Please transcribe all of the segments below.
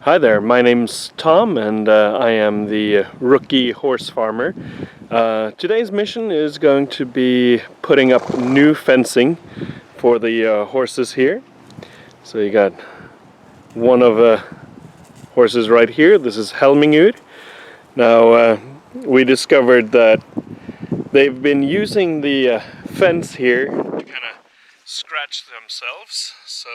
Hi there, my name's Tom and I am the rookie horse farmer. Today's mission is going to be putting up new fencing for the horses here. So you got one of horses right here. This is Helmingud. Now we discovered that they've been using the fence here to kind of scratch themselves. So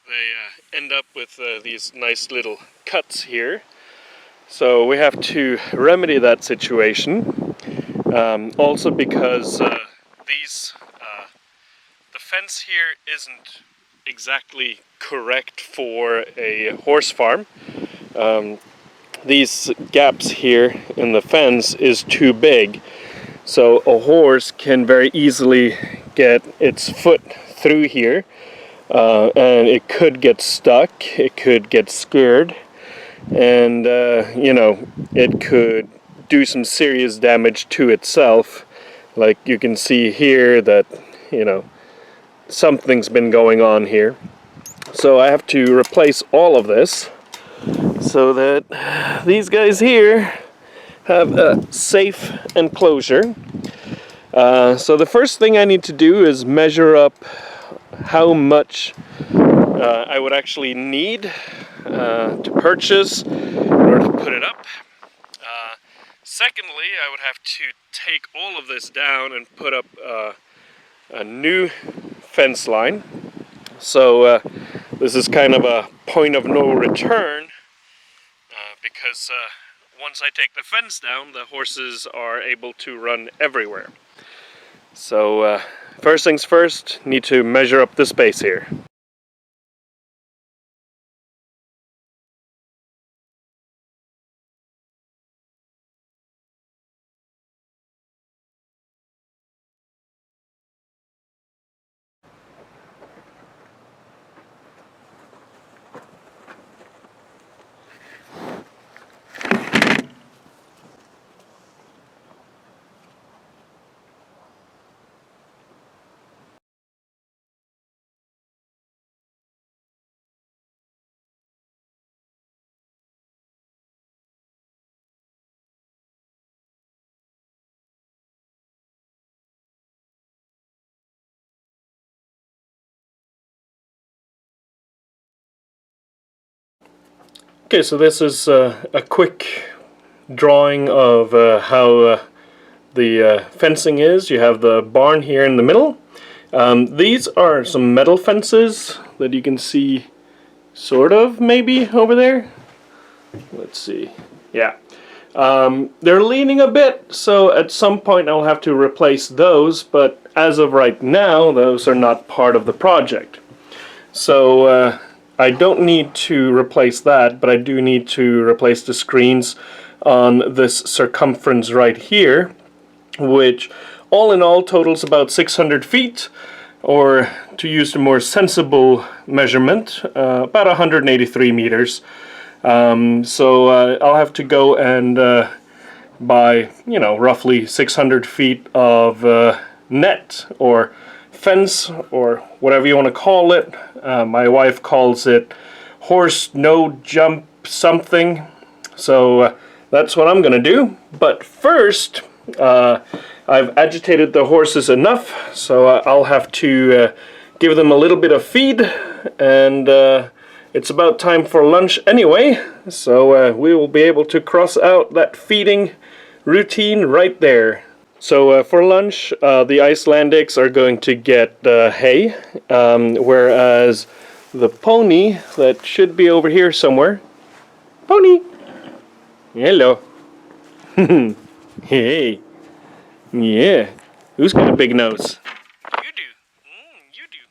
they end up with these nice little cuts here. So we have to remedy that situation. Also because the fence here isn't exactly correct for a horse farm. These gaps here in the fence is too big, so a horse can very easily get its foot through here, and it could get stuck, it could get scared, and it could do some serious damage to itself. Like you can see here that something's been going on here. So I have to replace all of this so that these guys here have a safe enclosure. So the first thing I need to do is measure up how much I would actually need to purchase in order to put it up. Secondly, I would have to take all of this down and put up a new fence line. So this is kind of a point of no return because once I take the fence down, the horses are able to run everywhere. So first things first, need to measure up the space here. Okay, so this is a quick drawing of how the fencing is. You have the barn here in the middle. These are some metal fences that you can see sort of maybe over there. Let's see. Yeah. They're leaning a bit, so at some point I'll have to replace those, but as of right now, those are not part of the project. So I don't need to replace that, but I do need to replace the screens on this circumference right here, which all in all totals about 600 feet, or to use the more sensible measurement, about 183 meters. So I'll have to go and buy, roughly 600 feet of net or fence or whatever you want to call it. My wife calls it horse no jump something. So that's what I'm gonna do. But first, I've agitated the horses enough, so I'll have to give them a little bit of feed, and it's about time for lunch anyway, so we will be able to cross out that feeding routine right there. So for lunch, the Icelandics are going to get hay, whereas the pony that should be over here somewhere. Pony! Hello. Hey. Yeah. Who's got a big nose? You do. You do.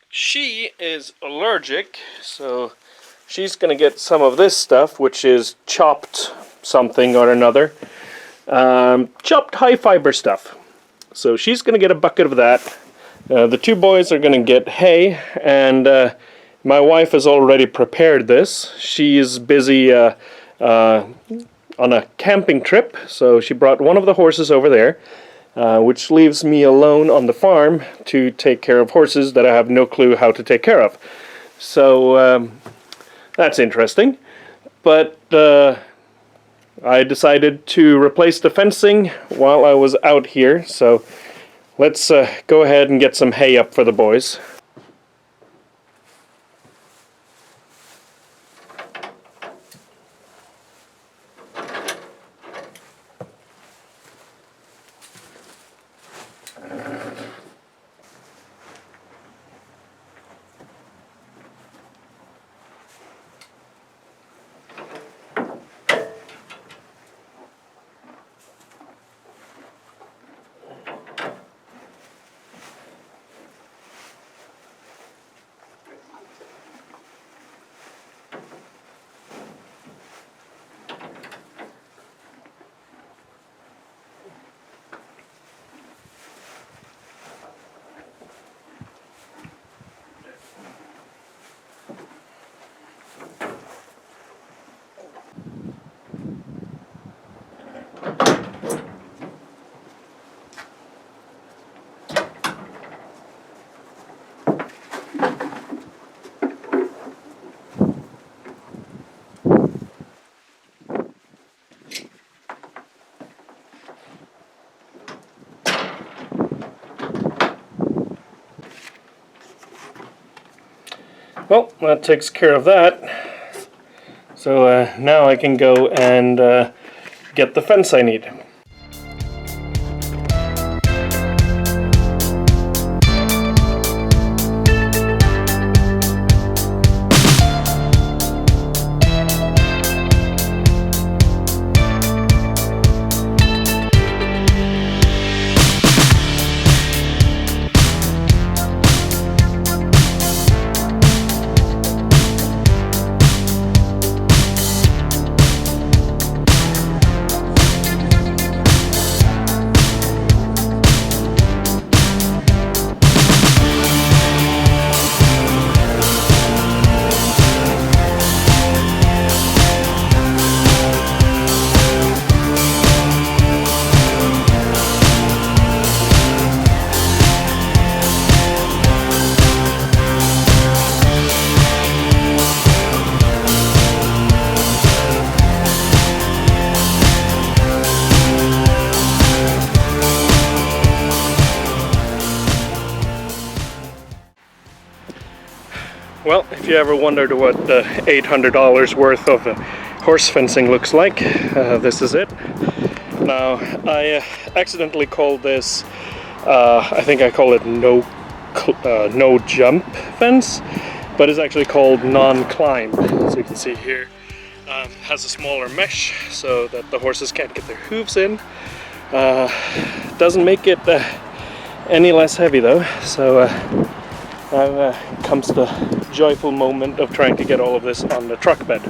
She is allergic, so she's gonna get some of this stuff, which is chopped something or another. Chopped high fiber stuff. So she's gonna get a bucket of that. The two boys are gonna get hay, and my wife has already prepared this. She is busy on a camping trip, so she brought one of the horses over there, which leaves me alone on the farm to take care of horses that I have no clue how to take care of. So that's interesting. But I decided to replace the fencing while I was out here, so let's go ahead and get some hay up for the boys. Well, that takes care of that. So now I can go and get the fence I need. Well, if you ever wondered what the $800 worth of horse fencing looks like, this is it. Now, I accidentally called this, I think I call it no jump fence, but it's actually called non-climb. So you can see here, has a smaller mesh so that the horses can't get their hooves in. Doesn't make it any less heavy though, so now comes the joyful moment of trying to get all of this on the truck bed.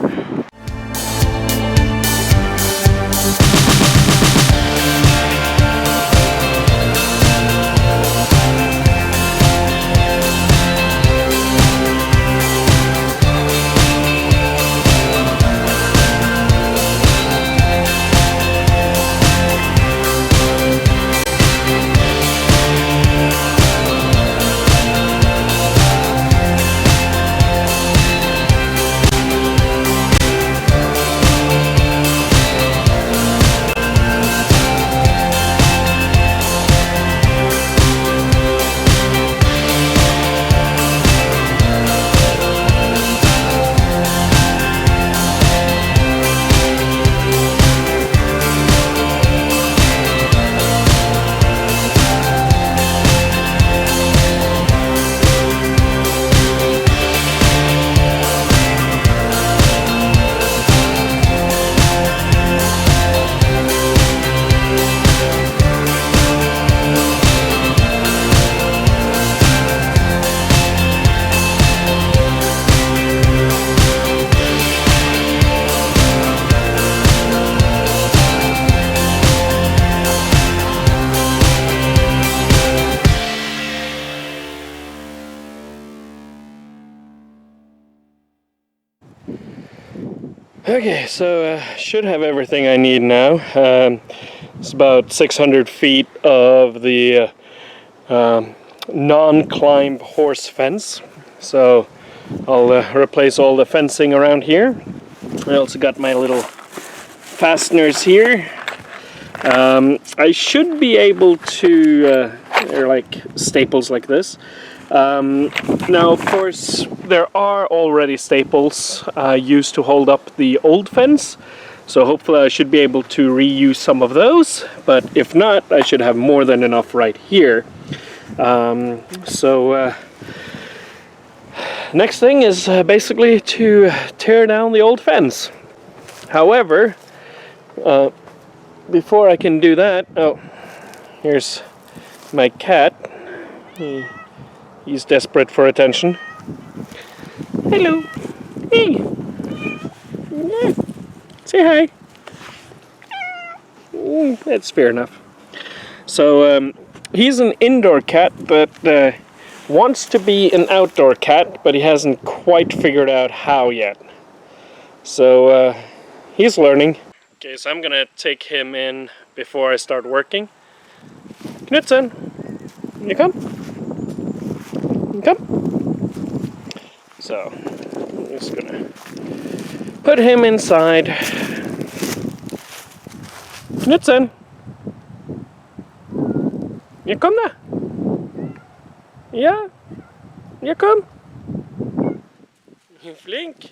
Okay, so should have everything I need now. It's about 600 feet of the non-climb horse fence. So I'll replace all the fencing around here. I also got my little fasteners here. I should be able to, they're like staples like this. Now, of course, there are already staples used to hold up the old fence, so hopefully I should be able to reuse some of those, but if not, I should have more than enough right here. Next thing is basically to tear down the old fence. However, before I can do that, oh, here's my cat. He's desperate for attention. Hello. Hey. Yeah. Say hi. That's fair enough. So he's an indoor cat, but wants to be an outdoor cat, but he hasn't quite figured out how yet. So he's learning. Okay, so I'm gonna take him in before I start working. Knutsen, you come? You come? So I'm just gonna put him inside. Knutsen, you come now? Ja, you come? You flink.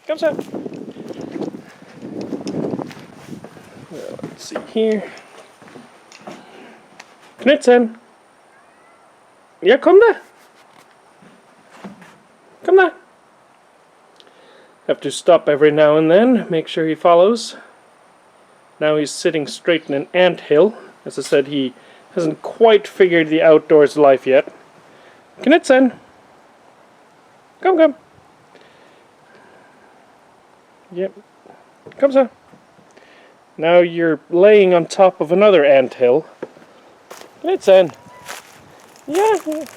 Kom så. Well, let's see here. Knutsen. Ja, kom da. Come da. Have to stop every now and then, make sure he follows. Now he's sitting straight in an anthill. As I said, he hasn't quite figured the outdoors life yet. Knutsen. Come. Yep. Come so. Now you're laying on top of another anthill. Knutsen. Yeah. Okay,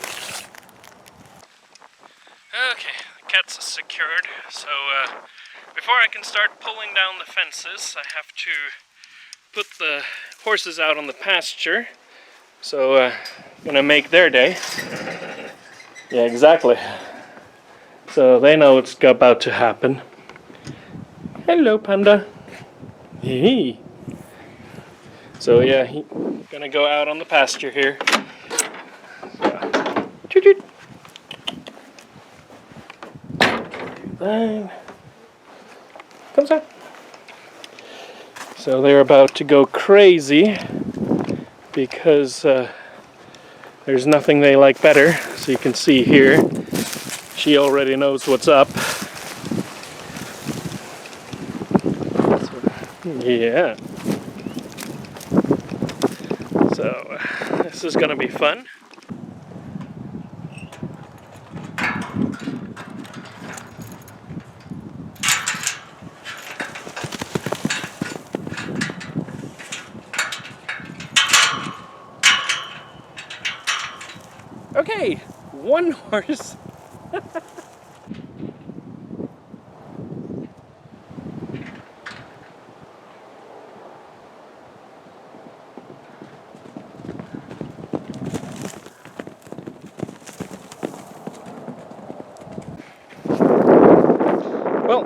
the cat's secured, so before I can start pulling down the fences, I have to put the horses out on the pasture. So, gonna make their day. Yeah, exactly. So they know what's about to happen. Hello, Panda. Hey. So yeah, he's gonna go out on the pasture here. Toot toot. Fine. Come on. So they're about to go crazy because there's nothing they like better. So you can see here, she already knows what's up. Yeah. So this is gonna be fun. Okay, one horse. Well,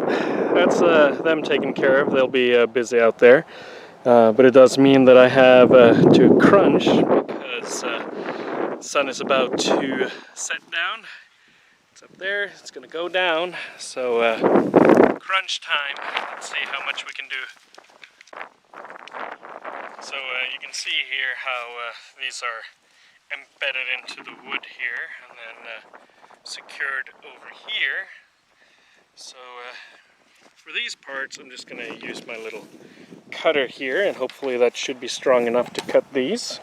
that's them taken care of. They'll be busy out there. But it does mean that I have to crunch because the sun is about to set down. It's up there, it's gonna go down. So crunch time. Let's see how much we can do. So you can see here how these are embedded into the wood here and then secured over here. So for these parts I'm just going to use my little cutter here, and hopefully that should be strong enough to cut these.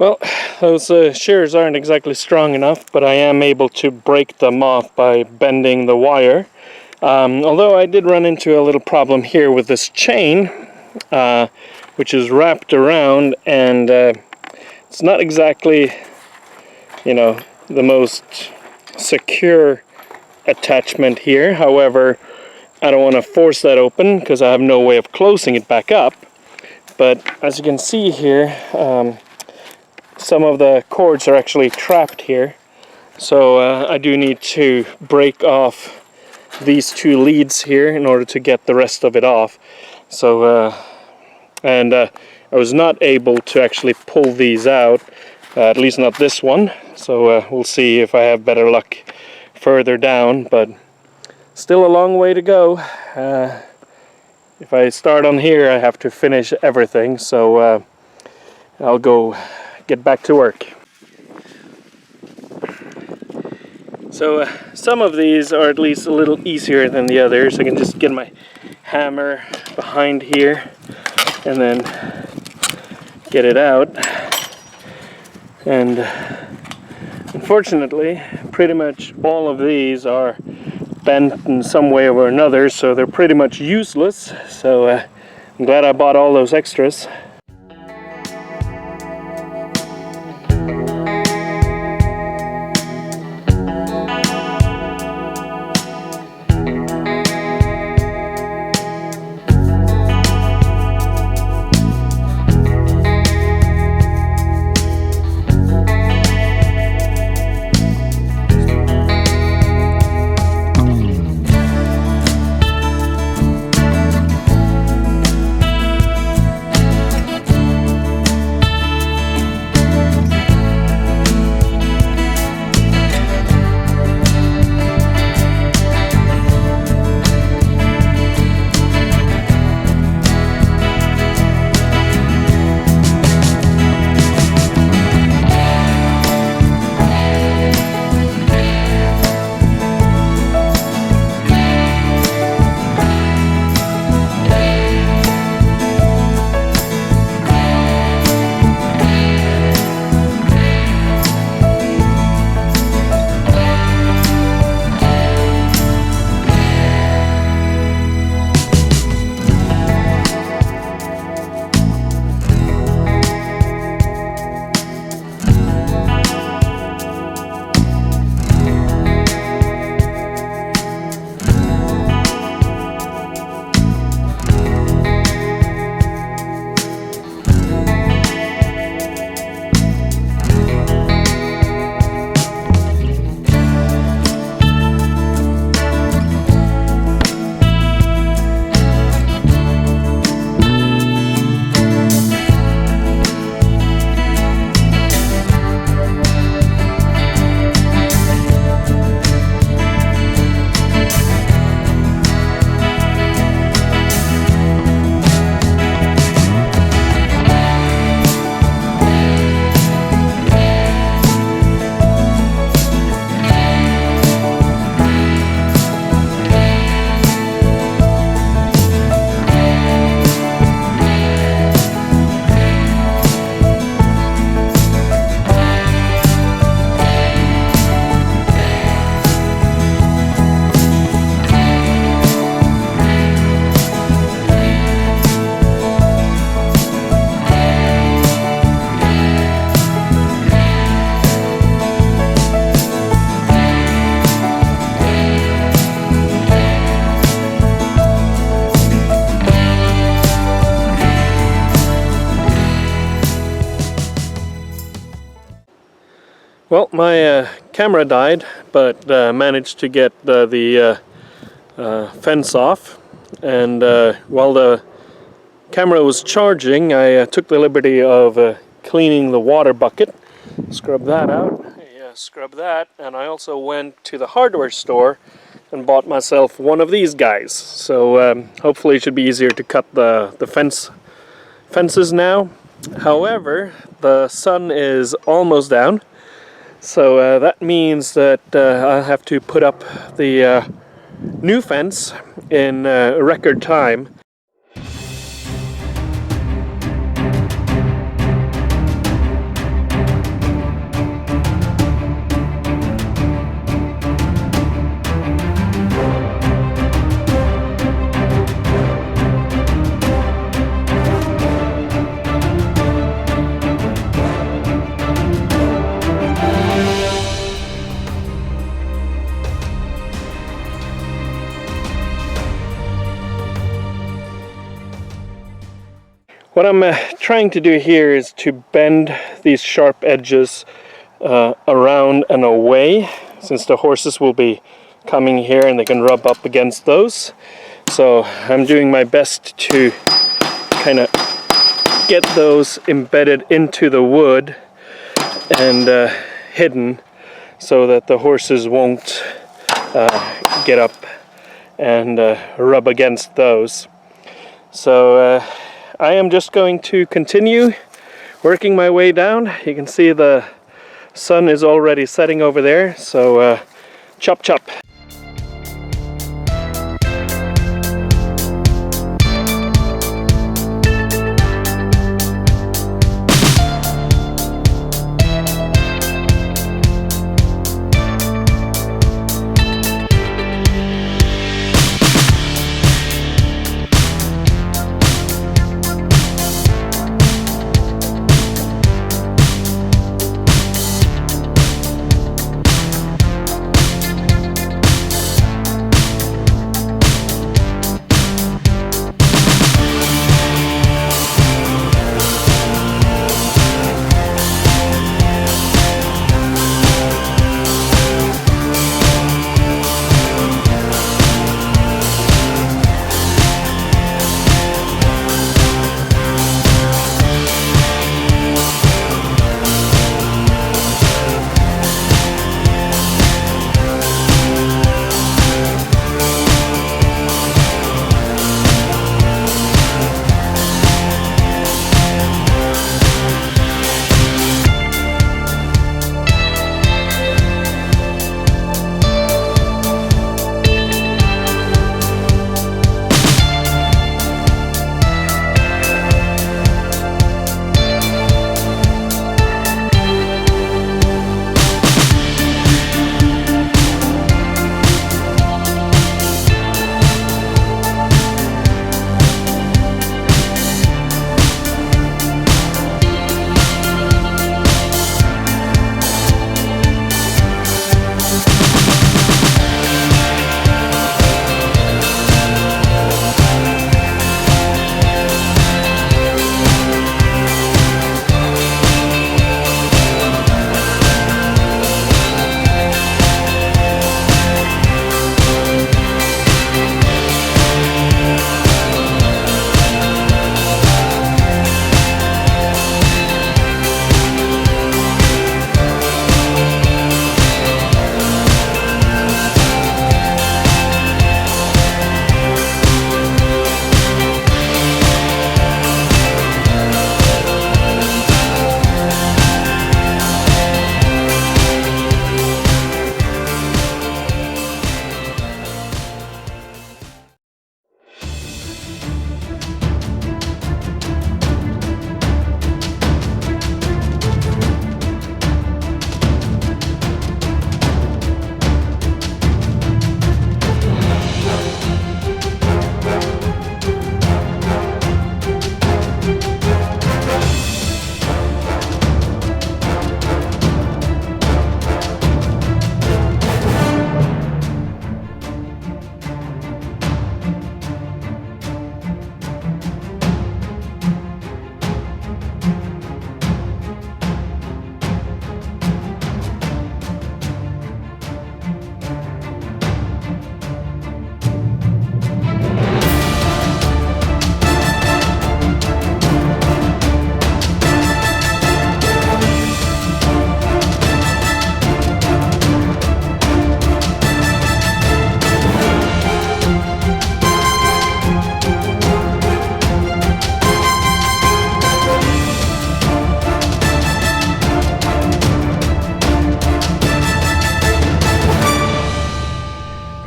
Well, those shears aren't exactly strong enough, but I am able to break them off by bending the wire. Although I did run into a little problem here with this chain, which is wrapped around, and it's not exactly, the most secure attachment here. However, I don't want to force that open because I have no way of closing it back up. But as you can see here, some of the cords are actually trapped here. So I do need to break off these two leads here in order to get the rest of it off. So, I was not able to actually pull these out, at least not this one. So we'll see if I have better luck further down, but still a long way to go. If I start on here, I have to finish everything, so I'll go get back to work. So some of these are at least a little easier than the others. I can just get my hammer behind here and then get it out. And unfortunately, pretty much all of these are bent in some way or another, so they're pretty much useless. So I'm glad I bought all those extras. Well, my camera died, but managed to get the fence off. And while the camera was charging, I took the liberty of cleaning the water bucket. Scrub that out. Scrub that. And I also went to the hardware store and bought myself one of these guys. So hopefully it should be easier to cut the fences now. However, the sun is almost down. So that means that I'll have to put up the new fence in record time. What I'm trying to do here is to bend these sharp edges around and away, since the horses will be coming here and they can rub up against those. So I'm doing my best to kind of get those embedded into the wood and hidden, so that the horses won't get up and rub against those. So I am just going to continue working my way down. You can see the sun is already setting over there, so chop chop.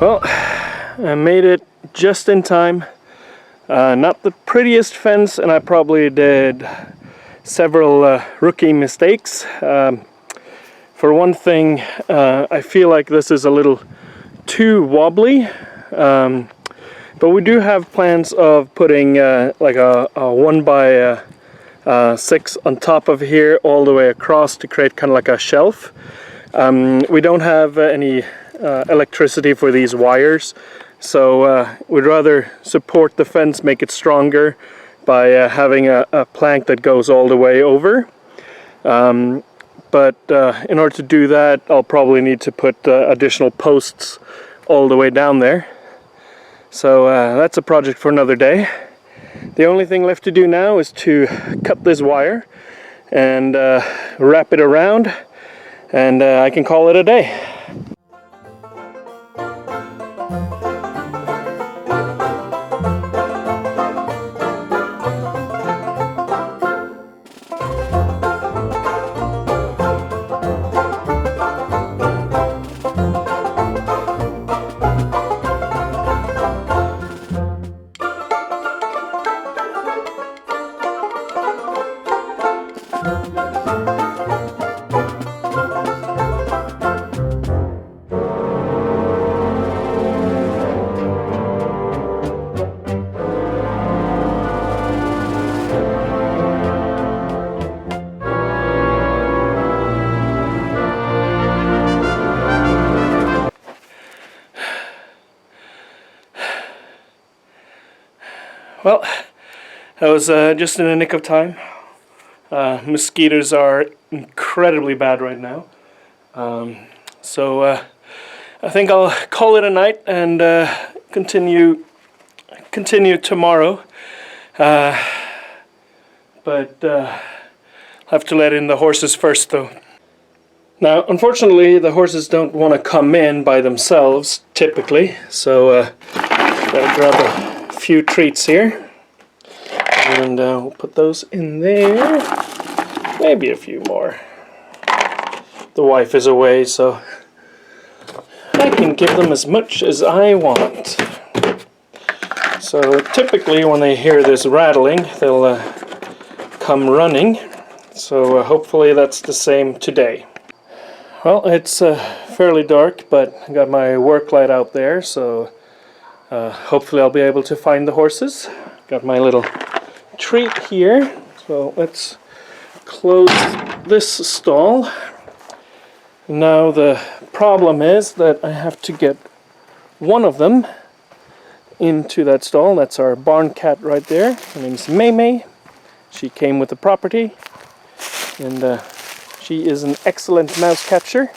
Well, I made it just in time. Not the prettiest fence, and I probably did several rookie mistakes. For one thing, I feel like this is a little too wobbly, but we do have plans of putting like a 1x6 on top of here all the way across to create kind of like a shelf. We don't have any electricity for these wires, so we'd rather support the fence, make it stronger, by having a plank that goes all the way over. But in order to do that, I'll probably need to put additional posts all the way down there. So that's a project for another day. The only thing left to do now is to cut this wire and wrap it around, and I can call it a day. Well, that was just in the nick of time. Mosquitoes are incredibly bad right now. So I think I'll call it a night and continue tomorrow. But I'll have to let in the horses first, though. Now, unfortunately, the horses don't want to come in by themselves, typically. So I'll grab a few treats here, and we'll put those in there. Maybe a few more. The wife is away, so I can give them as much as I want. So typically when they hear this rattling, they'll come running. So hopefully that's the same today. Well, it's fairly dark, but I got my work light out there, so hopefully I'll be able to find the horses. Got my little treat here. So let's close this stall. Now the problem is that I have to get one of them into that stall. That's our barn cat right there. Her name's May May. She came with the property, and she is an excellent mouse catcher.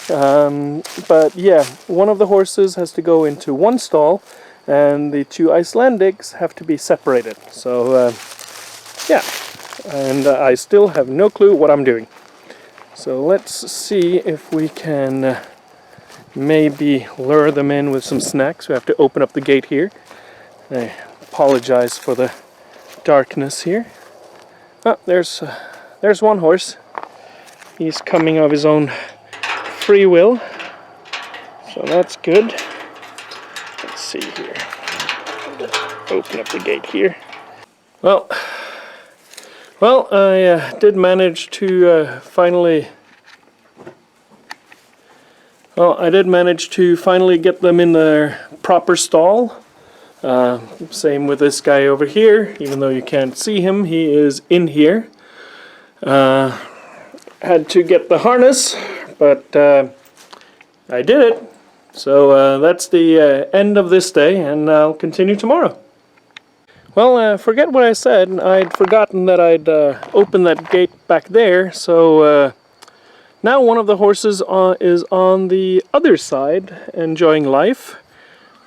But yeah, one of the horses has to go into one stall, and the two Icelandics have to be separated. So yeah, and I still have no clue what I'm doing. So let's see if we can maybe lure them in with some snacks. We have to open up the gate here. I apologize for the darkness here. Oh, there's one horse. He's coming of his own free will, so that's good. Let's see here. Open up the gate here. Well, I did manage to finally get them in their proper stall. Same with this guy over here. Even though you can't see him, he is in here. Had to get the harness, but I did it. So that's the end of this day, and I'll continue tomorrow. Well, forget what I said. I'd forgotten that I'd opened that gate back there, so now one of the horses is on the other side enjoying life,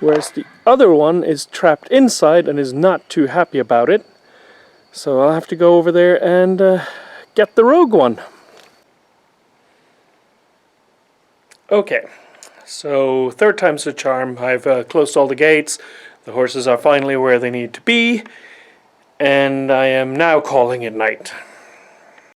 whereas the other one is trapped inside and is not too happy about it. So I'll have to go over there and get the rogue one. Okay, so third time's the charm. I've closed all the gates. The horses are finally where they need to be, and I am now calling it night.